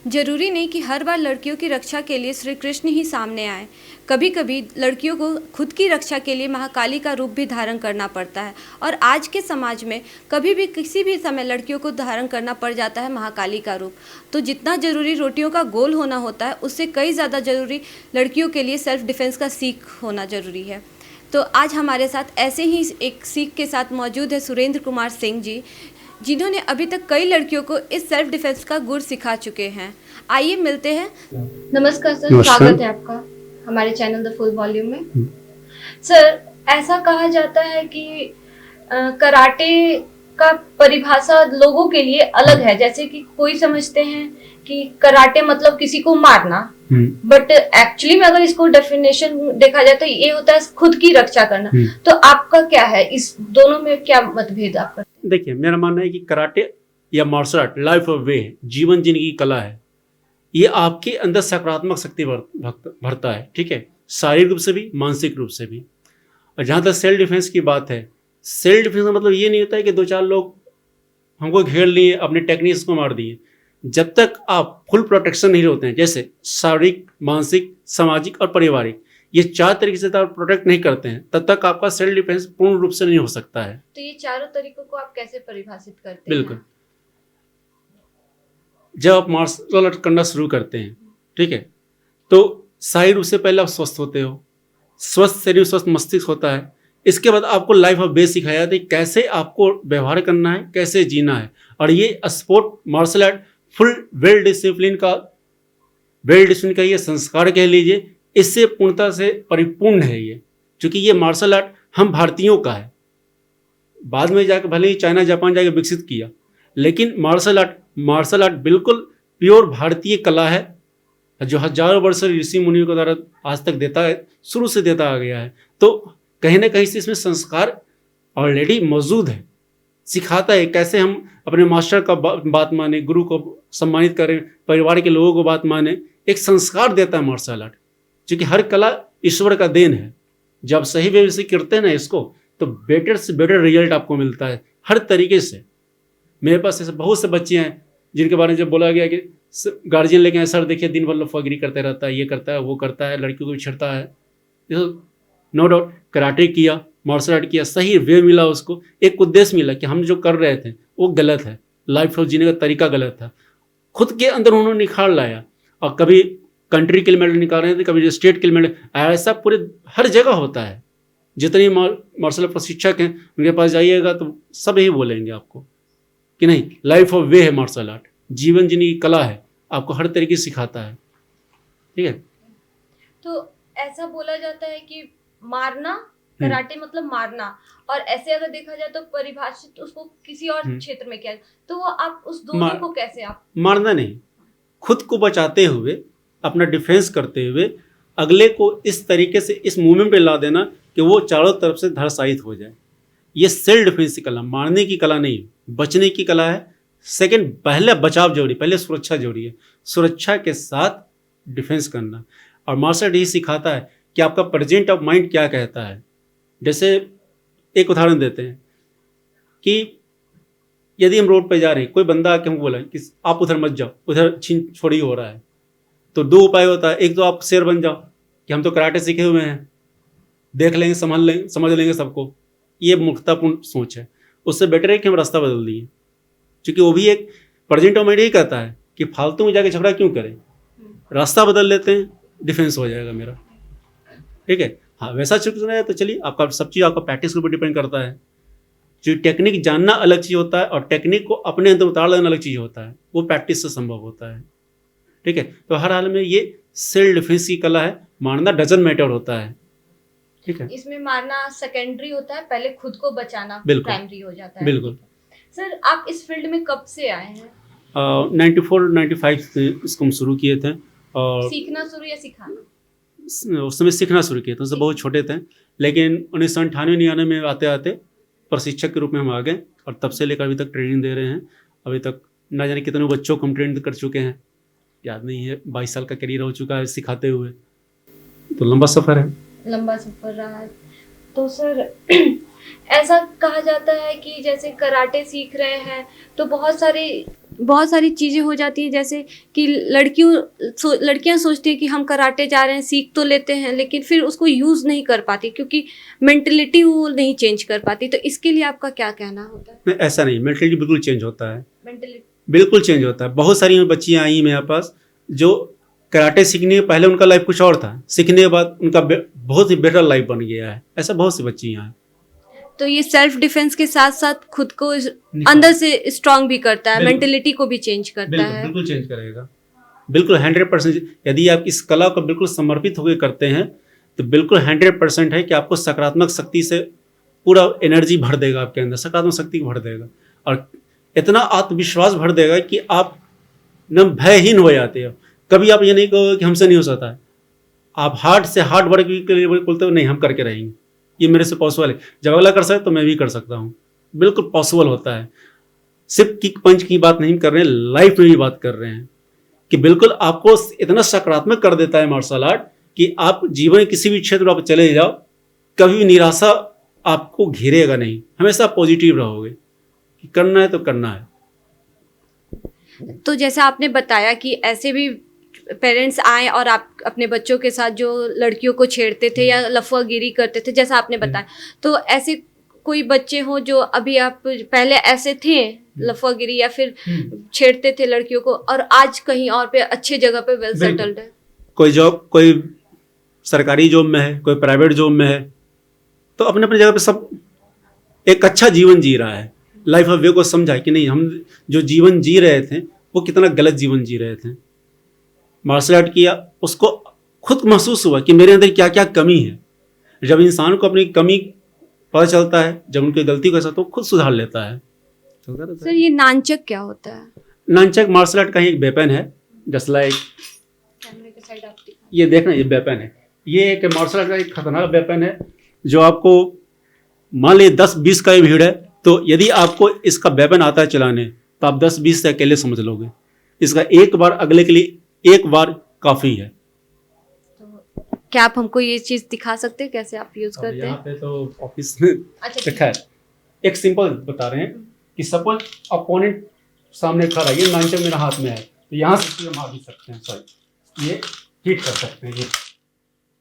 जरूरी नहीं कि हर बार लड़कियों की रक्षा के लिए श्री कृष्ण ही सामने आए। कभी कभी लड़कियों को खुद की रक्षा के लिए महाकाली का रूप भी धारण करना पड़ता है, और आज के समाज में कभी भी किसी भी समय लड़कियों को धारण करना पड़ जाता है महाकाली का रूप। तो जितना जरूरी रोटियों का गोल होना होता है, उससे कई ज़्यादा जरूरी लड़कियों के लिए सेल्फ डिफेंस का सीख होना जरूरी है। तो आज हमारे साथ ऐसे ही एक सीख के साथ मौजूद है सुरेंद्र कुमार सिंह जी, जिन्होंने अभी तक कई लड़कियों को इस सेल्फ डिफेंस का गुर सिखा चुके हैं। आइए मिलते हैं। नमस्कार सर, स्वागत है आपका हमारे चैनल द फुल वॉल्यूम में। सर, ऐसा कहा जाता है कि कराटे का परिभाषा लोगों के लिए अलग है। जैसे कि कोई समझते हैं कि कराटे मतलब किसी को मारना, बट एक्चुअली में अगर इसको डेफिनेशन देखा जाए तो ये होता है खुद की रक्षा करना। तो आपका क्या है, इस दोनों में क्या मतभेद आपका? देखिए, मेरा मानना है कि कराटे या martial art life of way है, जीवन जीने की कला है। ये आपके अंदर सकारात्मक शक्ति भरता है, ठीक है, शारीरिक रूप से भी, मानसिक रूप से भी। और जहाँ तक सेल्फ डिफेंस की बात है, सेल्फ डिफेंस का मतलब ये नहीं होता है कि दो चार लोग हमको घेर लिए, अपने टेक्निक्स को मार दिए। जब तक आप फुल प्रोटेक्शन नहीं होते हैं, जैसे शारीरिक, मानसिक, सामाजिक और पारिवारिक, ये चार तरीके से आप प्रोटेक्ट नहीं करते हैं, तब तक आपका सेल्फ डिफेंस पूर्ण रूप से नहीं हो सकता है। तो ये चारों तरीकों को आप कैसे परिभाषित करते हैं? बिल्कुल, जब आप मार्शल आर्ट करना शुरू करते हैं, ठीक है, तो शारीरिक रूप से पहले आप स्वस्थ होते हो, स्वस्थ शरीर स्वस्थ मस्तिष्क होता है। इसके बाद आपको लाइफ ऑफ बेस सिखाया जाता है कैसे आपको व्यवहार करना है, कैसे जीना है। और ये sport martial art full well discipline का ये संस्कार कह लीजिए, इससे पूर्णता से परिपूर्ण है ये। क्योंकि ये मार्शल आर्ट हम भारतीयों का है, बाद में जाकर भले ही चाइना जापान जाके विकसित किया, लेकिन मार्शल आर्ट बिल्कुल प्योर भारतीय कला है, जो हजारों वर्ष ऋषि मुनियों के द्वारा आज तक देता है, शुरू से देता आ गया है। तो कहीं ना कहीं से इसमें संस्कार ऑलरेडी मौजूद है, सिखाता है कैसे हम अपने मास्टर का बात माने, गुरु को सम्मानित करें, परिवार के लोगों को बात माने। एक संस्कार देता है मार्शल आर्ट, क्योंकि हर कला ईश्वर का देन है। जब सही वे से करते हैं ना इसको, तो बेटर से बेटर रिजल्ट आपको मिलता है हर तरीके से। मेरे पास ऐसे बहुत से बच्चे हैं जिनके बारे में जब बोला गया कि गार्जियन लेके आए, सर देखिए दिन भर लफागिरी करते रहता है, ये करता है, वो करता है, लड़कियों को भी छेड़ता है। नो डाउट कराटे किया, मार्शल आर्ट किया, सही वे मिला उसको, एक उद्देश्य मिला कि हम जो कर रहे थे वो गलत है, लाइफ जीने का तरीका गलत था। खुद के अंदर उन्होंने निखार लाया, और कभी कंट्री के लिए मेडल निकाल रहे थे, कभी स्टेट के लिए मेडल। ऐसा पूरे हर जगह होता है। जितने मार्शल आर्ट प्रशिक्षक हैं उनके पास जाइएगा तो सब यही बोलेंगे आपको कि नहीं, लाइफ ऑफ वे है मार्शल आर्ट, जीवन जीने की कला है, आपको हर तरीके से सिखाता है, ठीक है। तो ऐसा बोला जाता है कि मारना, कराटे मतलब मारना, और ऐसे अगर देखा जाए तो परिभाषित उसको किसी और क्षेत्र में किया, तो वो आप उस दोनों को कैसे आप? मारना नहीं, खुद को बचाते हुए, अपना डिफेंस करते हुए अगले को इस तरीके से इस मूवमेंट पे ला देना कि वो चारों तरफ से धराशायित हो जाए। ये सेल्फ डिफेंस की कला, मारने की कला नहीं, बचने की कला है। सेकंड, पहले बचाव जरूरी, पहले सुरक्षा जरूरी है, सुरक्षा के साथ डिफेंस करना। और मार्शल आर्ट यही सिखाता है कि आपका प्रेजेंट ऑफ माइंड क्या कहता है। जैसे एक उदाहरण देते हैं कि यदि हम रोड पे जा रहे हैं, कोई बंदा आके हमको बोला कि आप उधर मत जाओ, उधर छीन छोड़ी हो रहा है, तो दो उपाय होता है। एक तो आप शेर बन जाओ कि हम तो कराटे सीखे हुए हैं, देख लेंगे, समझ लेंगे सबको। ये मूर्खतापूर्ण सोच है। उससे बेटर है कि हम रास्ता बदल दिए, क्योंकि वो भी एक प्रेजेंट ऑफ माइंड यही कहता है कि फालतू में जाके झगड़ा क्यों करें, रास्ता बदल लेते हैं, डिफेंस हो जाएगा मेरा, ठीक है। हाँ, वैसा चुना है तो चलिए, आपका सब चीज़ आपका प्रैक्टिस के ऊपर डिपेंड करता है। जो टेक्निक जानना अलग चीज़ होता है और टेक्निक को अपने अंदर उतार लेना अलग चीज़ होता है, वो प्रैक्टिस से संभव होता है। ठीक है, तो हर हाल में ये सेल्फ डिफेंस की कला है, मारना डजन मैटर होता है। ठीक है, इसमें मारना सेकेंडरी होता है, पहले खुद को बचाना बिल्कुल। प्राइमरी हो जाता है। बिल्कुल। सर आप इस फील्ड में कब से आए हैं? 94-95 से इसको हम शुरू किए थे और सीखना शुरू या सिखाना? उस समय सीखना शुरू किया था, उससे बहुत छोटे थे, लेकिन 1998-99 में आते आते प्रशिक्षक के रूप में हम आ गए और तब से लेकर अभी तक ट्रेनिंग दे रहे हैं। अभी तक ना जाने कितने बच्चों को हम ट्रेन कर चुके हैं, याद नहीं है, 22 साल का करियर हो चुका है सिखाते हुए, तो लंबा सफ़र है। लंबा सफर रहा है। तो सर ऐसा कहा जाता है कि जैसे कराटे सीख रहे हैं तो बहुत सारी चीज़ें हो जाती हैं, जैसे कि लड़कियां सोचती हैं कि हम कराटे जा रहे हैं, सीख तो लेते हैं, लेकिन फिर उसको यूज़ नहीं कर पाती क्योंकि मेंटलिटी वो नहीं चेंज कर पाती। तो इसके लिए आपका क्या कहना होता है? नहीं, ऐसा नहीं, मेंटलिटी बिल्कुल चेंज होता है, मेंटलिटी बिल्कुल चेंज होता है। बहुत सारी बच्चियाँ आई मेरे पास जो कराटे सीखने के पहले उनका लाइफ कुछ और था, सीखने के बाद उनका बहुत ही बेटर लाइफ बन गया है। ऐसा बहुत सी बच्चियाँ हैं। तो ये सेल्फ डिफेंस के साथ साथ खुद को अंदर से स्ट्रांग भी करता है, मेंटलिटी को भी चेंज करता है। बिल्कुल चेंज करेगा, बिल्कुल 100%। यदि आप इस कला को बिल्कुल समर्पित होकर करते हैं तो बिल्कुल 100% है कि आपको सकारात्मक शक्ति से पूरा एनर्जी भर देगा, आपके अंदर सकारात्मक शक्ति भर देगा और इतना आत्मविश्वास भर देगा कि आप न भयहीन हो जाते हो। कभी आप ये नहीं कहोगे कि हमसे नहीं हो सकता है, आप हार्ड से हार्ड वर्क के लिए बोलते हो नहीं हम करके रहेंगे, ये मेरे से पॉसिबल है। जब अगला कर सकता तो मैं भी कर सकता हूँ, बिल्कुल पॉसिबल होता है। सिर्फ किक पंच की बात नहीं कर रहे हैं, लाइफ में भी बात कर रहे हैं कि बिल्कुल आपको इतना सकारात्मक कर देता है मार्शल आर्ट कि आप जीवन के किसी भी क्षेत्र में आप चले जाओ, कभी भी निराशा आपको घेरेगा नहीं, हमेशा पॉजिटिव रहोगे कि करना है तो करना है। तो जैसा आपने बताया कि ऐसे भी पेरेंट्स आए और आप अपने बच्चों के साथ जो लड़कियों को छेड़ते थे या लफुआगिरी करते थे, जैसा आपने बताया, तो ऐसे कोई बच्चे हों जो अभी आप पहले ऐसे थे लफुआगिरी या फिर छेड़ते थे लड़कियों को और आज कहीं और पे अच्छे जगह पे वेल सेटल्ड है? कोई जॉब, कोई सरकारी जॉब में है, कोई प्राइवेट जॉब में है, तो अपने अपने जगह पे सब एक अच्छा जीवन जी रहा है। लाइफ ऑफ वे को समझा कि नहीं, हम जो जीवन जी रहे थे वो कितना गलत जीवन जी रहे थे। मार्शल आर्ट किया, उसको खुद महसूस हुआ कि मेरे अंदर क्या क्या कमी है। जब इंसान को अपनी कमी पता चलता है, जब उनकी गलती को तो खुद सुधार लेता है। सर ये नानचक क्या होता है? नानचक मार्शल आर्ट का ही एक वेपन है, जस्ट लाइक कैमरे के साइड आप दिखाएं। ये देखना, ये वेपन है, ये एक मार्शल आर्ट का एक खतरनाक वेपन है जो आपको मान लीजिए 10-20 का भीड़ है, तो यदि आपको इसका वेपन आता है चलाने तो आप 10-20 से अकेले समझ लोगे। इसका एक बार अगले के लिए एक बार काफ़ी है। तो क्या आप हमको ये चीज़ दिखा सकते हैं कैसे आप यूज़ करते हैं? यहाँ पे तो ऑफिस में अच्छा रखा है। एक सिंपल बता रहे हैं कि सपोज अपोनेंट सामने खड़ा है, ये नानचक मेरा हाथ में है, तो यहाँ से मार भी सकते हैं, सॉरी ये हिट कर सकते हैं, ये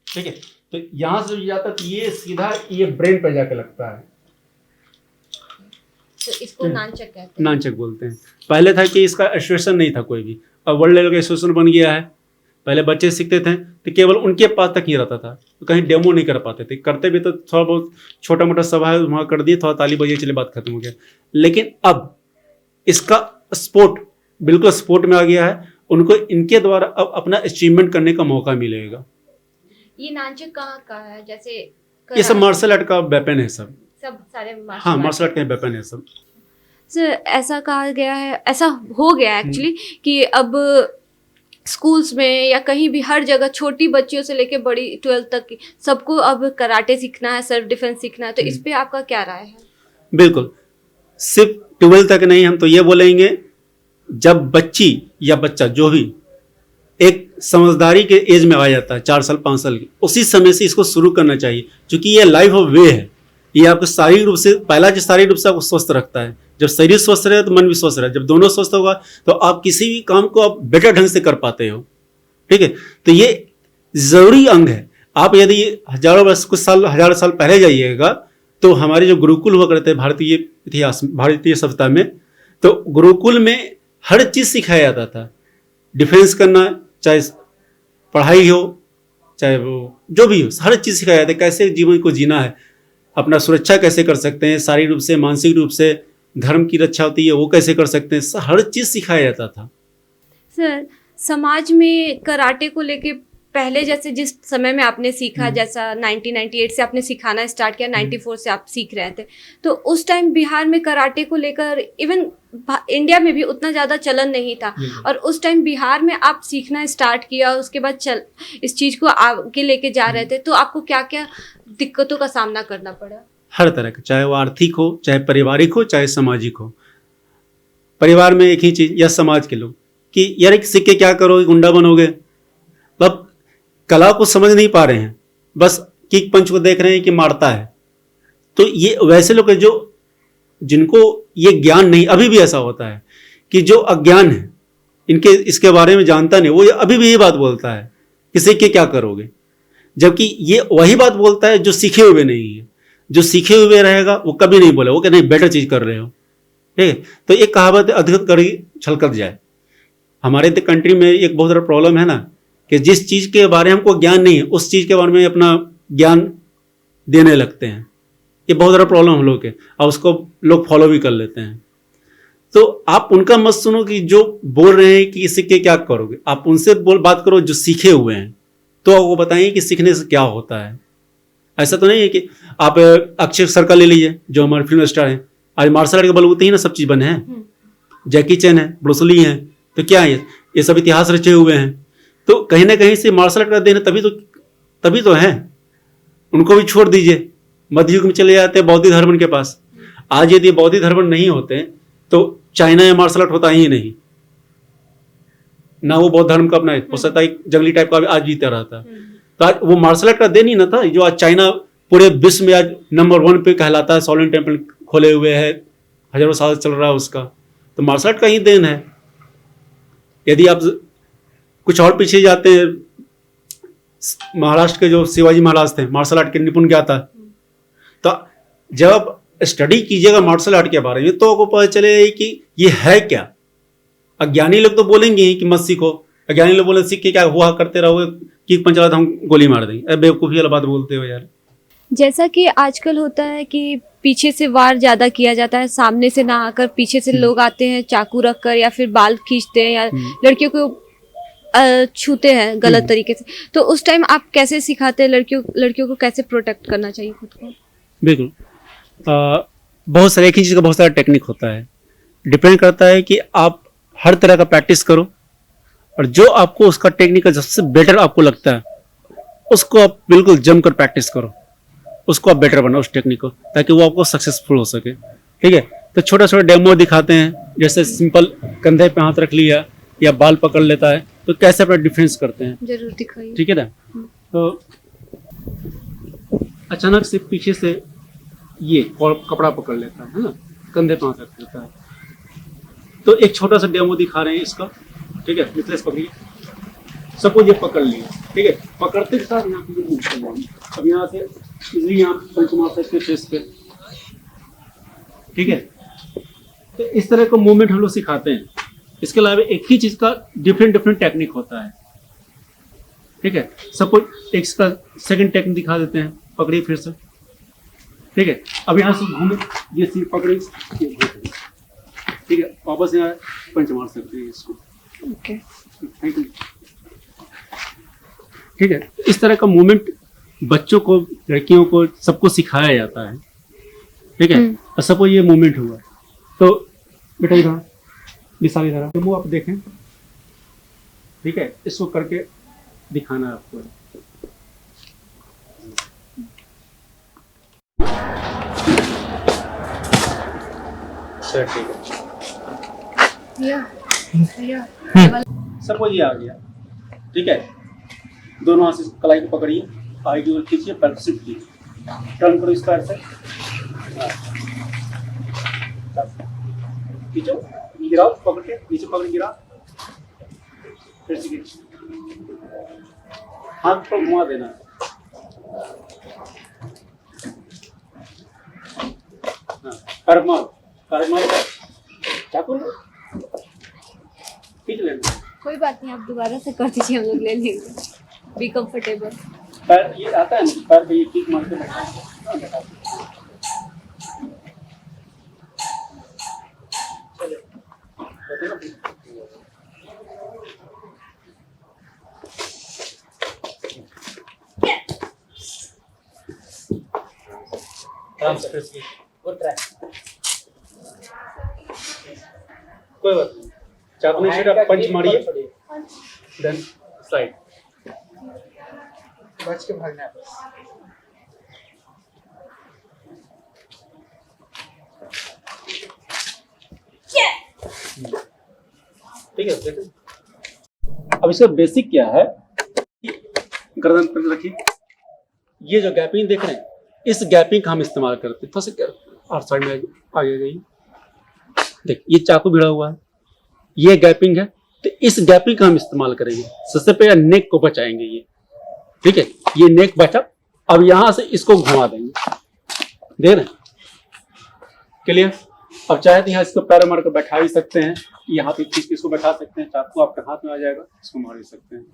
ठीक है। तो यहाँ से जाता तो ये सीधा ये ब्रेन पे जाके लगता है, तो इसको नानचक कहते हैं। नानचक बोलते हैं। पहले था कि इसका एसोसिएशन नहीं था कोई भी, अब वर्ल्ड लेवल का एसोसिएशन बन गया है। पहले बच्चे सीखते थे तो केवल उनके पास तक ही रहता था, तो कहीं डेमो नहीं कर पाते थे, करते भी तो थोड़ा बहुत छोटा मोटा सभा है वहाँ कर दिए, थोड़ा ताली बजाई, चले बात खत्म हो गया। लेकिन अब इसका स्पोर्ट बिल्कुल स्पोर्ट में आ गया है, उनको इनके द्वारा अब अपना अचीवमेंट करने का मौका मिलेगा। ये नानचक कहाँ का है? जैसे ये सब मार्शल आर्ट का वेपन है, सब सारे हाँ मार्शल आर्ट का वेपन है सब। सर ऐसा कहा गया है, ऐसा हो गया एक्चुअली कि अब स्कूल्स में या कहीं भी हर जगह छोटी बच्चियों से लेके बड़ी 12th तक की सबको अब कराटे सीखना है, सेल्फ डिफेंस सीखना है, तो इस पे आपका क्या राय है? बिल्कुल, सिर्फ 12th तक नहीं, हम तो ये बोलेंगे जब बच्ची या बच्चा जो भी एक समझदारी के एज में आ जाता है, 4 साल 5 साल की, उसी समय से इसको शुरू करना चाहिए, क्योंकि ये लाइफ ऑफ वे है। ये आपको शारीरिक रूप से, पहला जो शारीरिक रूप से आपको स्वस्थ रखता है, जब शरीर स्वस्थ रहे तो मन भी स्वस्थ रहे, जब दोनों स्वस्थ होगा तो आप किसी भी काम को आप बेटर ढंग से कर पाते हो, ठीक है। तो ये जरूरी अंग है। आप यदि हजारों वर्ष, कुछ साल, 1000 साल पहले जाइएगा तो हमारे जो गुरुकुल हुआ करते हैं भारतीय इतिहास, भारतीय सभ्यता में, तो गुरुकुल में हर चीज़ सिखाया जाता था। डिफेंस करना, चाहे पढ़ाई हो, चाहे वो जो भी हो, हर चीज़ सिखाया जाता है, कैसे जीवन को जीना है। अपना सुरक्षा कैसे कर सकते हैं, शारीरिक रूप से, मानसिक रूप से, धर्म की रक्षा होती है वो कैसे कर सकते हैं, हर चीज़ सिखाया जाता था। सर, समाज में कराटे को लेके पहले जैसे जिस समय में आपने सीखा, जैसा 1998 से आपने सिखाना स्टार्ट किया, 94 से आप सीख रहे थे, तो उस टाइम बिहार में कराटे को लेकर इवन इंडिया में भी उतना ज़्यादा चलन नहीं था, और उस टाइम बिहार में आप सीखना स्टार्ट किया, उसके बाद इस चीज़ को आगे लेके जा रहे थे, तो आपको क्या क्या दिक्कतों का सामना करना पड़ा? हर तरह का, चाहे वो आर्थिक हो, चाहे पारिवारिक हो, चाहे सामाजिक हो। परिवार में एक ही चीज़, या समाज के लोग कि यार एक सीख के क्या करोगे, गुंडा बनोगे, मतलब कला को समझ नहीं पा रहे हैं, बस किक पंच को देख रहे हैं कि मारता है। तो ये वैसे लोग हैं जो जिनको ये ज्ञान नहीं, अभी भी ऐसा होता है कि जो अज्ञान है, इनके इसके बारे में जानता नहीं, वो अभी भी ये बात बोलता है कि सीख के क्या करोगे, जबकि ये वही बात बोलता है जो सीखे हुए नहीं है। जो सीखे हुए रहेगा वो कभी नहीं बोले, वो कहते नहीं बेटर चीज़ कर रहे हो, ठीक है। तो एक कहावत अधिक करी छलकत जाए। हमारे कंट्री में एक बहुत बड़ा प्रॉब्लम है ना कि जिस चीज़ के बारे में हमको ज्ञान नहीं है उस चीज़ के बारे में अपना ज्ञान देने लगते हैं। ये बहुत बड़ा प्रॉब्लम हम लोग के, और उसको लोग फॉलो भी कर लेते हैं। तो आप उनका मत सुनो कि जो बोल रहे हैं कि सीख के क्या करोगे, आप उनसे बात करो जो सीखे हुए हैं, तो वो बताएंगे कि सीखने से क्या होता है। ऐसा तो नहीं है कि आप अक्षय सर का ले लीजिए जो हमारे फिल्म स्टार हैं, आज मार्शल आर्ट के बलबूते ही ना सब चीज़ बने हैं। जैकी चैन है, ब्रूस ली हैं, तो क्या है ये सब इतिहास रचे हुए हैं। तो कहीं ना कहीं से मार्शल आर्ट का देन तभी तो है। उनको भी छोड़ दीजिए, मध्य युग में चले जाते हैं बौद्ध धर्म के पास। आज यदि बौद्ध धर्म नहीं होते तो चाइना में मार्शल आर्ट होता ही नहीं ना, वो बौद्ध धर्म का अपना हो सकता है जंगली टाइप का आज जीता रहता। तो आज वो मार्शल आर्ट का देन ही ना था जो आज चाइना पूरे विश्व में आज नंबर 1 पे कहलाता है। सॉलिन टेम्पल खोले हुए है, हजारों साल चल रहा है उसका, तो मार्शल आर्ट का ही देन है। यदि आप कुछ और पीछे जाते हैं, महाराष्ट्र के जो शिवाजी महाराज थे मार्शल आर्ट के निपुण क्या था, तो जब आप स्टडी कीजिएगा मार्शल आर्ट के बारे में तो आपको पता चलेगा कि ये है क्या। अज्ञानी लोग तो बोलेंगे ही कि मत सीखो, अज्ञानी लोग बोले सीख के क्या हुआ, करते रहोगे, किक पंच चला तो हम गोली मार देंगे। अरे बेवकूफ़ी वाला बात बोलते हो यार। जैसा कि आजकल होता है कि पीछे से वार ज़्यादा किया जाता है, सामने से ना आकर पीछे से लोग आते हैं चाकू रख कर, या फिर बाल खींचते हैं, या लड़कियों को छूते हैं गलत तरीके से, तो उस टाइम आप कैसे सिखाते हैं लड़कियों को कैसे प्रोटेक्ट करना चाहिए खुद को? बिल्कुल, बहुत सारे एक ही चीज़ का बहुत सारा टेक्निक होता है। डिपेंड करता है कि आप हर तरह का प्रैक्टिस करो, और जो आपको उसका टेक्निक का सबसे बेटर आपको लगता है उसको आप बिल्कुल जमकर प्रैक्टिस करो, उसको आप बेटर बनाओ उस टेक्निक को, ताकि वो आपको सक्सेसफुल हो सके। ठीक है, तो छोटा छोटा डेमो दिखाते हैं, जैसे सिंपल कंधे पे हाथ रख लिया या बाल पकड़ लेता है तो कैसे अपना डिफेंस करते हैं, जरूर दिखाइए। ठीक है ना। तो अचानक से पीछे से ये कपड़ा पकड़ लेता है ना, कंधे पे हाथ रख लेता है। तो एक छोटा सा डेमो दिखा रहे हैं इसका, ठीक है। मिथलेश पकड़िए, सपोज ये पकड़ लिया, ठीक है। पकड़ते के साथ यहाँ पे मूव कर जाएंगे। अब यहाँ से इजली यहाँ पंच मार सकते फेस पे, ठीक है। तो इस तरह का मूवमेंट हम लोग सिखाते हैं। इसके अलावा एक ही चीज का डिफरेंट टेक्निक होता है, ठीक है। सपोज एक इसका सेकंड टेक्निक दिखा देते हैं, पकड़िए फिर से, ठीक है। अब यहाँ से घूमे, ये सिर्फ पकड़े, ठीक है। वापस यहाँ पंच मार सकते हैं इसको, ओके, थैंक यू, ठीक है। इस तरह का मूवमेंट बच्चों को, लड़कियों को, सबको सिखाया जाता है, ठीक है। और सपोज ये मूवमेंट हुआ तो बेटा इधर मिसाल इधर तो मुँह आप देखें, ठीक है। इसको करके दिखाना है आपको। सर ठीक है, सपोज ये आ गया, ठीक है। दोनों हाथ से कलाई को पकड़िए, आईडी और खींचिए, पैर सिर्फ कीजिए, टर्न करो इस पैर से, खींचो, गिराओ, पकड़ के नीचे पकड़ गिरा, फिर से खींचो, हाथ को घुमा देना, पैर मार, चाकू खींच लेना। कोई बात नहीं, आप दोबारा से कर दीजिए, हम लोग ले लेंगे, बी कंफर्टेबल। पैर ये आता है ना, पैर पे ये किक मार के बैठा आराम से प्रेस कीजिए। Good try. कोई बात नहीं, चाकू नहीं छीटा, पंच मारिए, देन साइड। बच के भागना है बस। ठीक है, देखिए अब इसका बेसिक क्या है, गर्दन पर रखिए, ये जो गैपिंग देख रहे हैं, इस गैपिंग का हम इस्तेमाल करते हैं। थोड़ा सा और साइड में आगे गई, देख ये चाकू भिड़ा हुआ है, ये गैपिंग है, तो इस गैपिंग का हम इस्तेमाल करेंगे। सबसे पहले नेक को बचाएंगे ये, ठीक है, ये नेक बचा। अब यहां से इसको घुमा देंगे, देख रहे हैं, क्लियर। अब चाहे तो यहाँ इसको पैर मार कर बैठा भी सकते हैं, यहाँ पे खींच के इसको बैठा सकते हैं, चाकू आपके हाथ में आ जाएगा, इसको मार भी सकते हैं।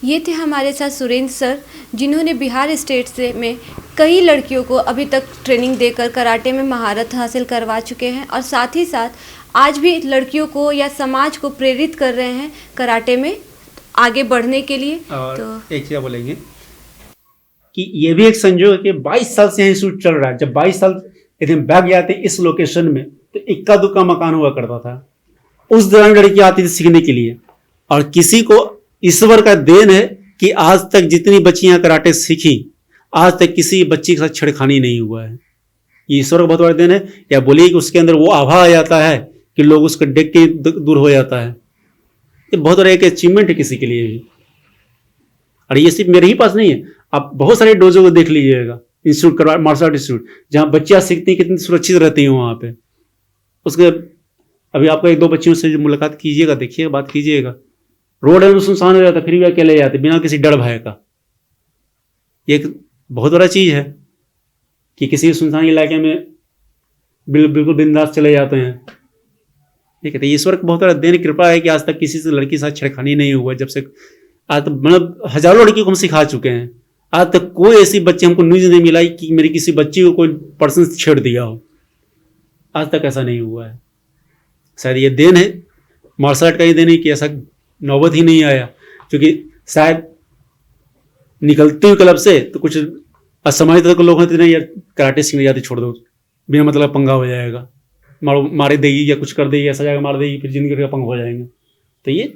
ये थे हमारे साथ सुरेंद्र सर, जिन्होंने बिहार स्टेट से में कई लड़कियों को अभी तक ट्रेनिंग देकर कराटे में महारत हासिल करवा चुके हैं और साथ ही साथ आज भी लड़कियों को या समाज को प्रेरित कर रहे हैं कराटे में आगे बढ़ने के लिए। और तो एक चीज बोलेंगे कि ये भी एक संजोग है कि 22 साल से यहाँ शूट चल रहा है। जब 22 साल यदि हम बैग जाते इस लोकेशन में, तो इक्का दुक्का मकान हुआ करता था। उस दौरान लड़की आती थी सीखने के लिए, और किसी को ईश्वर का देन है कि आज तक जितनी बच्चियां कराटे सीखी, आज तक किसी बच्ची के साथ छेड़खानी नहीं हुआ है। ये ईश्वर का बहुत बड़ा देन है, या बोलिए कि उसके अंदर वो आभा आ जाता है कि लोग उसको देख के दूर हो जाता है। ये बहुत बड़ा एक अचीवमेंट है किसी के लिए भी। और ये सिर्फ मेरे ही पास नहीं है, आप बहुत सारे डोजों को देख लीजिएगा, इंस्टीट्यूट करवा, मार्शल आर्ट इंस्टीट्यूट, जहाँ बच्चियां सीखती हैं, कितनी सुरक्षित रहती हैं वहाँ पे। उसके अभी आपको एक दो बच्चियों से मुलाकात कीजिएगा, देखिएगा, बात कीजिएगा, रोड है सुनसान हो जाता, फिर भी अकेले जाते बिना किसी डर भय का। ये एक बहुत बड़ा चीज़ है कि किसी सुनसान इलाके में बिल्कुल बिंदास चले जाते हैं। ठीक है, तो ईश्वर का बहुत बड़ा देन कृपा है कि आज तक किसी से लड़की के साथ छेड़खानी नहीं हुआ। जब से आज तक मतलब हजारों लड़कियों को हम सिखा चुके हैं, आज तक कोई ऐसी बच्ची हमको न्यूज नहीं मिला कि मेरी किसी बच्ची को कोई पर्सन छेड़ दिया हो। आज तक ऐसा नहीं हुआ है। शायद ये देन है, मार्शल आर्ट का ही देन है कि ऐसा नौबत ही नहीं आया, क्योंकि शायद निकलती हुई क्लब से तो कुछ असमाजिक तरह के लोग होते नहीं, यार कराटे सीखने जाते छोड़ दो, बिना मतलब पंगा हो जाएगा, मारे देगी या कुछ कर देगी, ऐसा जाएगा मार देगी, फिर जिंदगी का पंगा हो जाएंगे। तो ये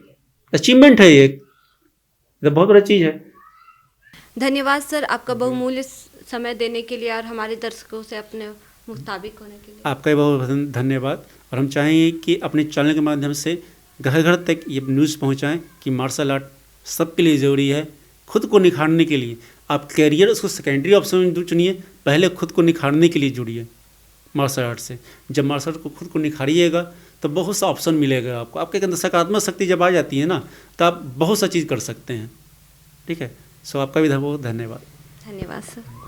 अचीवमेंट है, ये तो बहुत बड़ा चीज़ है। धन्यवाद सर, आपका बहुमूल्य समय देने के लिए और हमारे दर्शकों से अपने मुताबिक होने के लिए। आपका भी बहुत धन्यवाद। और हम चाहेंगे कि अपने चैनल के माध्यम से घर घर तक ये न्यूज़ पहुंचाएं कि मार्शल आर्ट सबके लिए ज़रूरी है। खुद को निखारने के लिए आप कैरियर उसको सेकेंडरी ऑप्शन चुनिए, पहले खुद को निखारने के लिए जुड़िए मार्शल आर्ट से। जब मार्शल आर्ट को खुद को निखारिएगा तो बहुत सा ऑप्शन मिलेगा आपको। आपके अंदर सकारात्मक शक्ति जब आ जाती है ना, तो आप बहुत सा चीज़ कर सकते हैं। ठीक है, सो आपका भी बहुत धन्यवाद। धन्यवाद सर।